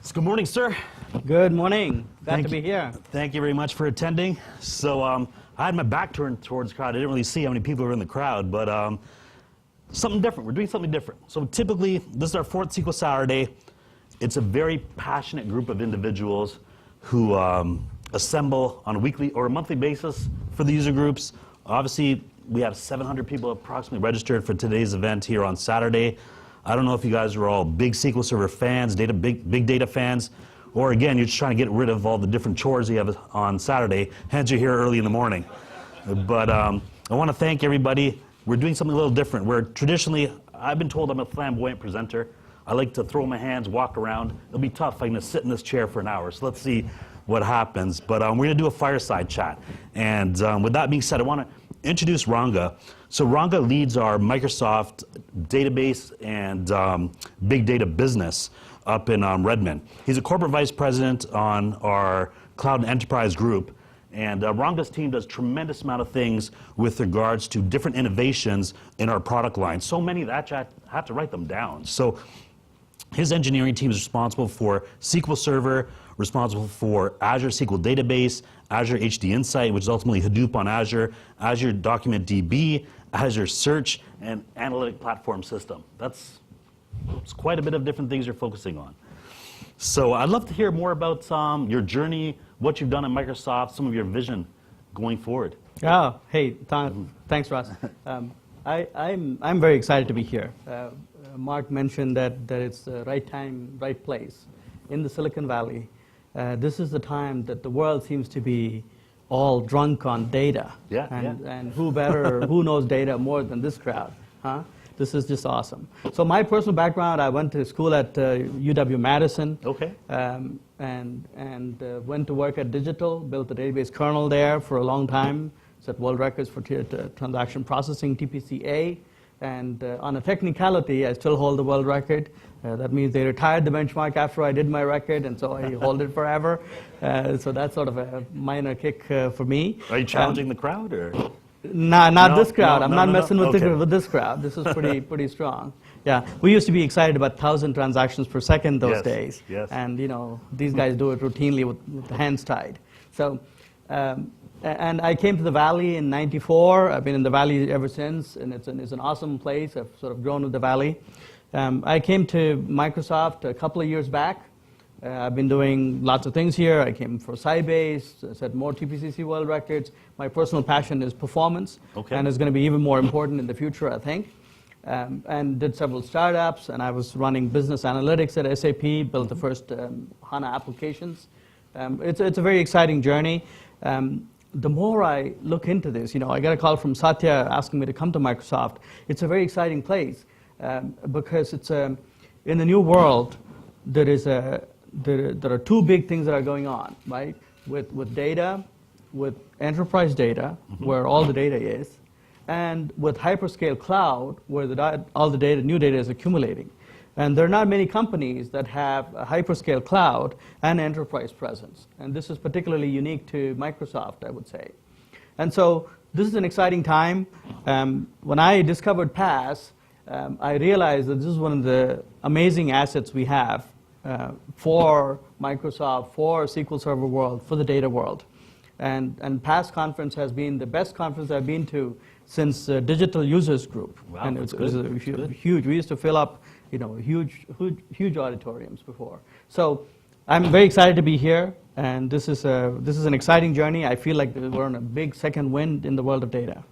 So good morning, sir. Good morning. Glad to be here. Thank you very much for attending. So I had my back turned towards the crowd. I didn't really see how many people were in the crowd, but something different. We're doing something different. So typically, this is our fourth SQL Saturday. It's a very passionate group of individuals who assemble on a weekly or a monthly basis for the user groups. Obviously, we have 700 people approximately registered for today's event here on Saturday. I don't know if you guys are all big SQL Server fans, big data fans, or again, you're just trying to get rid of all the different chores you have on Saturday, hence you're here early in the morning. But I want to thank everybody. We're doing something a little different. Where traditionally, I've been told I'm a flamboyant presenter. I like to throw my hands, walk around. It'll be tough. I'm going to sit in this chair for an hour, so let's see what happens. But we're going to do a fireside chat. And with that being said, I want to introduce Ranga. So Ranga leads our Microsoft database and big data business up in Redmond. He's a corporate vice president on our cloud and enterprise group. And Ranga's team does tremendous amount of things with regards to different innovations in our product line. So many that I had to write them down. So his engineering team is responsible for SQL Server, responsible for Azure SQL Database, Azure HD Insight, which is ultimately Hadoop on Azure, Azure Document DB, Azure Search, and Analytic Platform System. It's quite a bit of different things you're focusing on. So I'd love to hear more about your journey, what you've done at Microsoft, some of your vision going forward. Oh, hey, thanks, Ross. I'm very excited to be here. Mark mentioned that it's the right time, right place in the Silicon Valley. This is the time that the world seems to be all drunk on data. And who knows data more than this crowd, huh? This is just awesome. So my personal background, I went to school at UW-Madison. Okay. And went to work at Digital, built the database kernel there for a long time, set world records for transaction processing, TPC-A. And on a technicality, I still hold the world record. That means they retired the benchmark after I did my record, and so I hold it forever. So that's sort of a minor kick for me. Are you challenging the crowd, or? Not this crowd. I'm not messing with this crowd. This is pretty strong. Yeah, we used to be excited about 1,000 transactions per second those days. Yes. And these guys do it routinely with the hands tied. So, and I came to the Valley in '94. I've been in the Valley ever since, and it's an awesome place. I've sort of grown with the Valley. I came to Microsoft a couple of years back. I've been doing lots of things here. I came for Sybase, set more TPCC world records. My personal passion is performance, and it's going to be even more important in the future, I think. And did several startups, and I was running business analytics at SAP, built the first HANA applications. It's a very exciting journey. The more I look into this, I got a call from Satya asking me to come to Microsoft. It's a very exciting place because it's in the new world. There are two big things that are going on, right? With data, with enterprise data, where all the data is, and with hyperscale cloud, where all the data, new data is accumulating. And there are not many companies that have a hyperscale cloud and enterprise presence. And this is particularly unique to Microsoft, I would say. And so this is an exciting time. When I discovered PaaS, I realized that this is one of the amazing assets we have for Microsoft, for SQL Server world, for the data world. And PaaS conference has been the best conference I've been to since Digital Users Group. Wow, and it was huge. We used to fill up huge auditoriums before. So I'm very excited to be here, and this is an exciting journey. I feel like we're on a big second wind in the world of data.